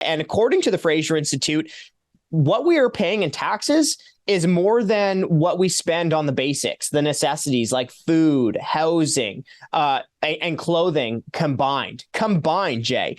And according to the Fraser Institute, what we are paying in taxes is more than what we spend on the basics, the necessities like food, housing, and clothing combined. Jay.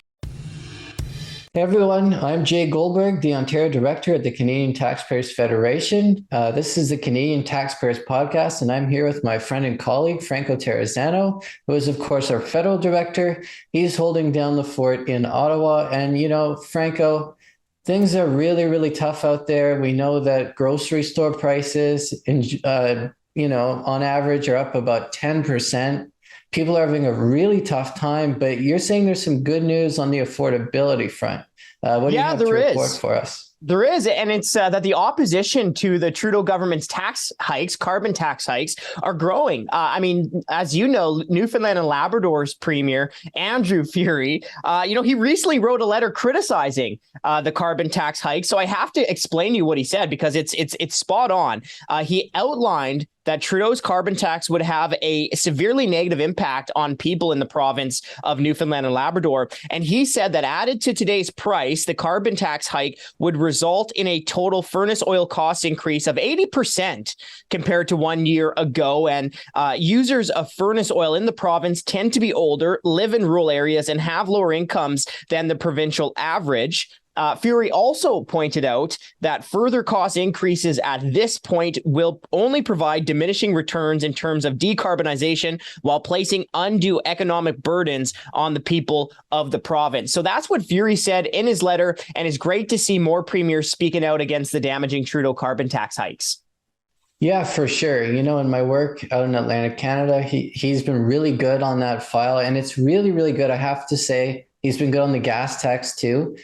Hey everyone, I'm Jay Goldberg, the Ontario Director at the Canadian Taxpayers Federation. This is the Canadian Taxpayers Podcast, and I'm here with my friend and colleague, Franco Terrazzano, who is, of course, our Federal Director. He's holding down the fort in Ottawa. And, Franco, things are really, really tough out there. We know that grocery store prices, on average are up about 10%. People are having a really tough time, but you're saying there's some good news on the affordability front. What do you have to report for us? There is, and it's that the opposition to the Trudeau government's tax hikes, carbon tax hikes, are growing. As you know, Newfoundland and Labrador's Premier, Andrew Furey, he recently wrote a letter criticizing the carbon tax hike. So I have to explain to you what he said, because it's spot on. He outlined that Trudeau's carbon tax would have a severely negative impact on people in the province of Newfoundland and Labrador. And he said that added to today's price, the carbon tax hike would result in a total furnace oil cost increase of 80% compared to 1 year ago. And users of furnace oil in the province tend to be older, live in rural areas, and have lower incomes than the provincial average. Furey also pointed out that further cost increases at this point will only provide diminishing returns in terms of decarbonization, while placing undue economic burdens on the people of the province. So that's what Furey said in his letter, and it's great to see more premiers speaking out against the damaging Trudeau carbon tax hikes. Yeah, for sure. In my work out in Atlantic Canada, he's been really good on that file, and it's really, really good, I have to say. He's been good on the gas tax too.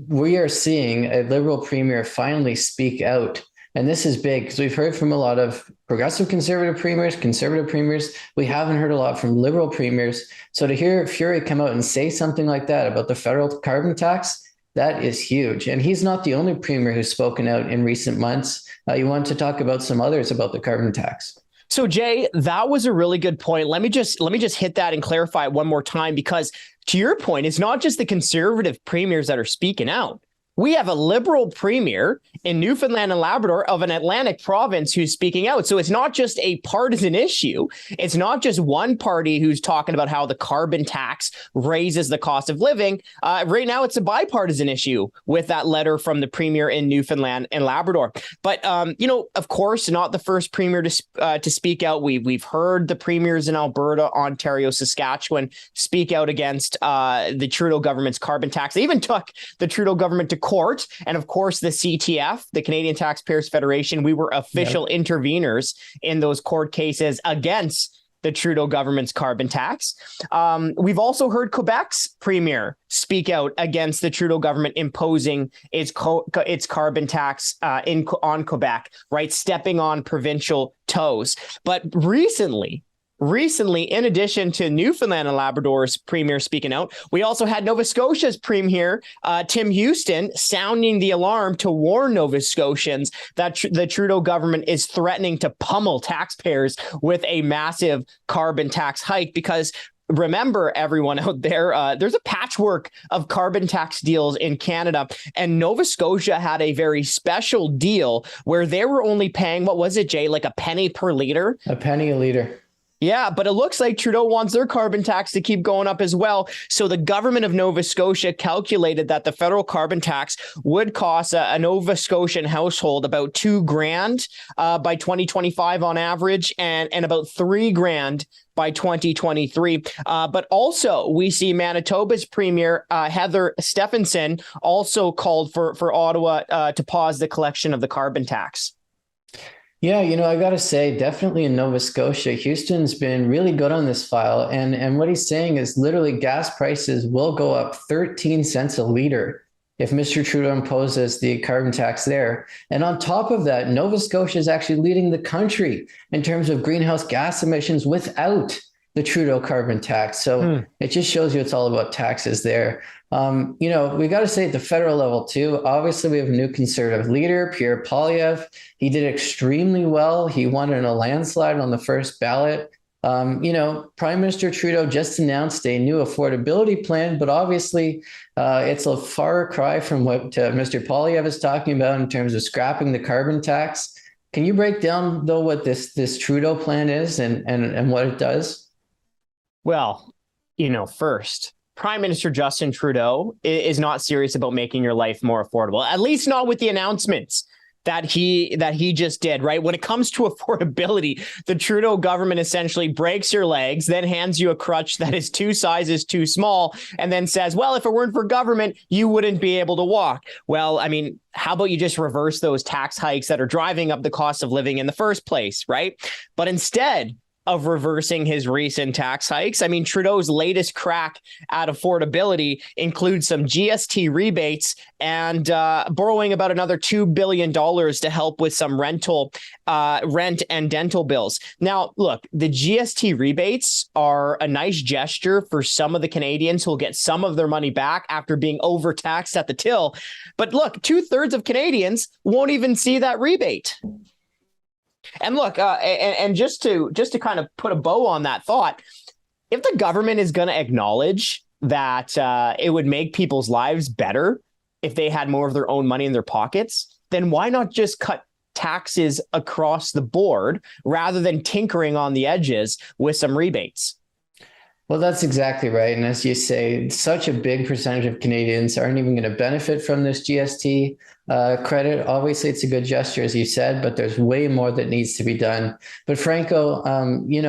We are seeing a Liberal Premier finally speak out. And this is big, because we've heard from a lot of progressive conservative premiers. We haven't heard a lot from Liberal premiers. So to hear Furey come out and say something like that about the federal carbon tax, that is huge. And he's not the only premier who's spoken out in recent months. You want to talk about some others about the carbon tax. So, Jay, that was a really good point. Let me just hit that and clarify it one more time, because to your point, it's not just the conservative premiers that are speaking out. We have a Liberal premier in Newfoundland and Labrador of an Atlantic province who's speaking out. So it's not just a partisan issue. It's not just one party who's talking about how the carbon tax raises the cost of living. Right now, it's a bipartisan issue with that letter from the premier in Newfoundland and Labrador. But, of course, not the first premier to speak out. We've heard the premiers in Alberta, Ontario, Saskatchewan speak out against the Trudeau government's carbon tax. They even took the Trudeau government to court. And of course, the CTF, the Canadian Taxpayers Federation, we were official interveners in those court cases against the Trudeau government's carbon tax. We've also heard Quebec's premier speak out against the Trudeau government imposing its carbon tax on Quebec, right? Stepping on provincial toes. But recently, in addition to Newfoundland and Labrador's premier speaking out, we also had Nova Scotia's premier, Tim Houston, sounding the alarm to warn Nova Scotians that the Trudeau government is threatening to pummel taxpayers with a massive carbon tax hike. Because remember, everyone out there, there's a patchwork of carbon tax deals in Canada, and Nova Scotia had a very special deal where they were only paying, what was it, Jay, like a penny per liter? A penny a liter. Yeah, but it looks like Trudeau wants their carbon tax to keep going up as well. So the government of Nova Scotia calculated that the federal carbon tax would cost a Nova Scotian household about $2,000 by 2025 on average, and about $3,000 by 2023. But also we see Manitoba's premier, Heather Stephenson, also called for Ottawa to pause the collection of the carbon tax. Yeah, I got to say, definitely in Nova Scotia, Houston's been really good on this file. And what he's saying is literally gas prices will go up 13 cents a liter if Mr. Trudeau imposes the carbon tax there. And on top of that, Nova Scotia is actually leading the country in terms of greenhouse gas emissions without the Trudeau carbon tax. So it just shows you it's all about taxes there. We got to say at the federal level too, obviously we have a new conservative leader, Pierre Poilievre. He did extremely well. He won in a landslide on the first ballot. Prime Minister Trudeau just announced a new affordability plan, but obviously it's a far cry from what Mr. Poilievre is talking about in terms of scrapping the carbon tax. Can you break down, though, what this Trudeau plan is and what it does? Well, first, Prime Minister Justin Trudeau is not serious about making your life more affordable, at least not with the announcements that he just did, right? When it comes to affordability, the Trudeau government essentially breaks your legs, then hands you a crutch that is 2 sizes too small, and then says, well, if it weren't for government, you wouldn't be able to walk. Well, I mean, how about you just reverse those tax hikes that are driving up the cost of living in the first place, right? But instead of reversing his recent tax hikes, I mean, Trudeau's latest crack at affordability includes some GST rebates and borrowing about another $2 billion to help with some rent and dental bills. Now, look, the GST rebates are a nice gesture for some of the Canadians who'll get some of their money back after being overtaxed at the till. But look, 2/3 of Canadians won't even see that rebate. And look, and just to kind of put a bow on that thought, if the government is going to acknowledge that it would make people's lives better if they had more of their own money in their pockets, then why not just cut taxes across the board rather than tinkering on the edges with some rebates? Well, that's exactly right. And as you say, such a big percentage of Canadians aren't even going to benefit from this GST credit. Obviously, it's a good gesture, as you said, but there's way more that needs to be done. But Franco, we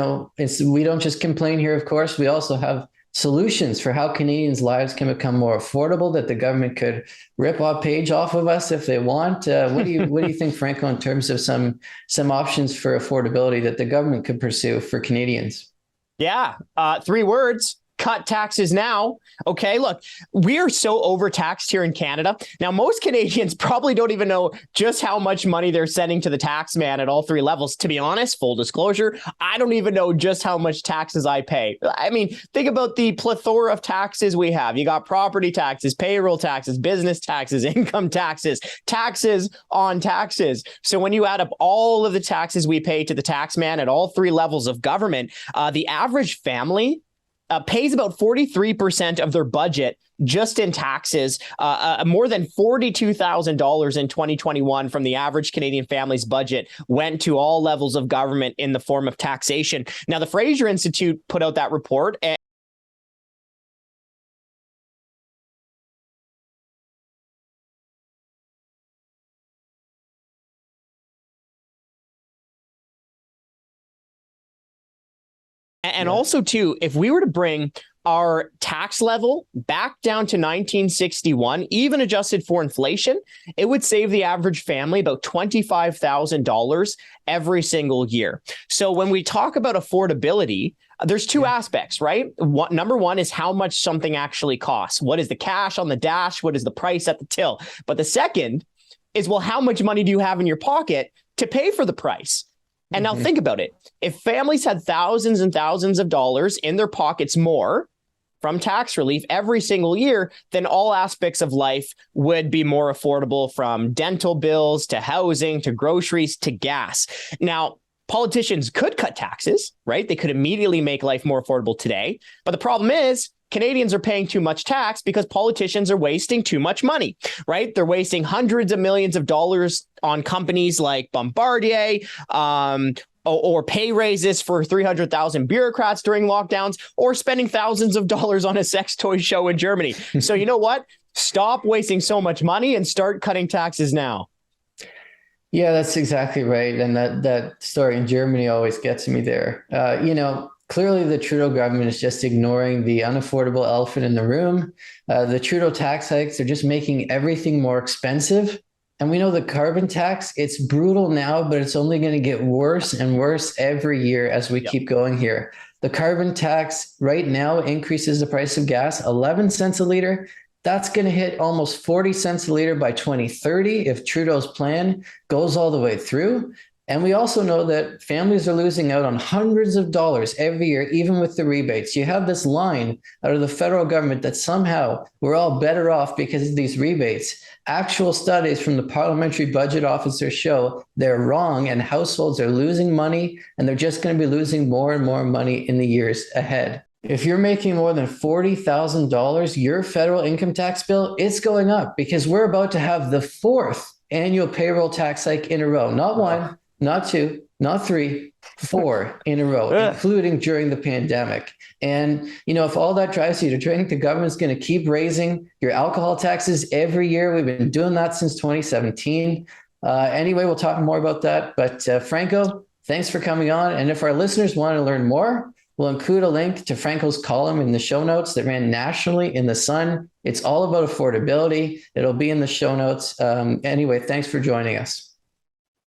don't just complain here, of course. We also have solutions for how Canadians' lives can become more affordable that the government could rip a page off of us if they want. What do you think, Franco, in terms of some options for affordability that the government could pursue for Canadians? Yeah, 3 words. Cut taxes now. Okay, look, we are so overtaxed here in Canada. Now, most Canadians probably don't even know just how much money they're sending to the tax man at all 3 levels. To be honest, full disclosure, I don't even know just how much taxes I pay. I mean, think about the plethora of taxes we have. You got property taxes, payroll taxes, business taxes, income taxes, taxes on taxes. So when you add up all of the taxes we pay to the tax man at all 3 levels of government, the average family pays about 43% of their budget just in taxes, more than $42,000 in 2021 from the average Canadian family's budget went to all levels of government in the form of taxation. Now, the Fraser Institute put out that report. And also, too, if we were to bring our tax level back down to 1961, even adjusted for inflation, it would save the average family about $25,000 every single year. So when we talk about affordability, there's 2 aspects, right? Number 1 is how much something actually costs. What is the cash on the dash? What is the price at the till? But the second is, well, how much money do you have in your pocket to pay for the price? And now think about it. If families had thousands and thousands of dollars in their pockets more from tax relief every single year, then all aspects of life would be more affordable, from dental bills to housing to groceries to gas. Now, politicians could cut taxes, right? They could immediately make life more affordable today. But the problem is, Canadians are paying too much tax because politicians are wasting too much money, right? They're wasting hundreds of millions of dollars on companies like Bombardier, or pay raises for 300,000 bureaucrats during lockdowns, or spending thousands of dollars on a sex toy show in Germany. So you know what? Stop wasting so much money and start cutting taxes now. Yeah, that's exactly right. And that story in Germany always gets me there. Clearly, the Trudeau government is just ignoring the unaffordable elephant in the room. The Trudeau tax hikes are just making everything more expensive. And we know the carbon tax, it's brutal now, but it's only going to get worse and worse every year as we keep going here. The carbon tax right now increases the price of gas 11 cents a liter. That's going to hit almost 40 cents a liter by 2030 if Trudeau's plan goes all the way through. And we also know that families are losing out on hundreds of dollars every year, even with the rebates. You have this line out of the federal government that somehow we're all better off because of these rebates. Actual studies from the parliamentary budget officer show they're wrong, and households are losing money, and they're just going to be losing more and more money in the years ahead. If you're making more than $40,000, your federal income tax bill, it's going up because we're about to have the fourth annual payroll tax hike in a row. Not one, not two, not three, four in a row, including during the pandemic. And, if all that drives you to drink, the government's going to keep raising your alcohol taxes every year. We've been doing that since 2017. Anyway, we'll talk more about that. But Franco, thanks for coming on. And if our listeners want to learn more, we'll include a link to Franco's column in the show notes that ran nationally in The Sun. It's all about affordability. It'll be in the show notes. Anyway, thanks for joining us.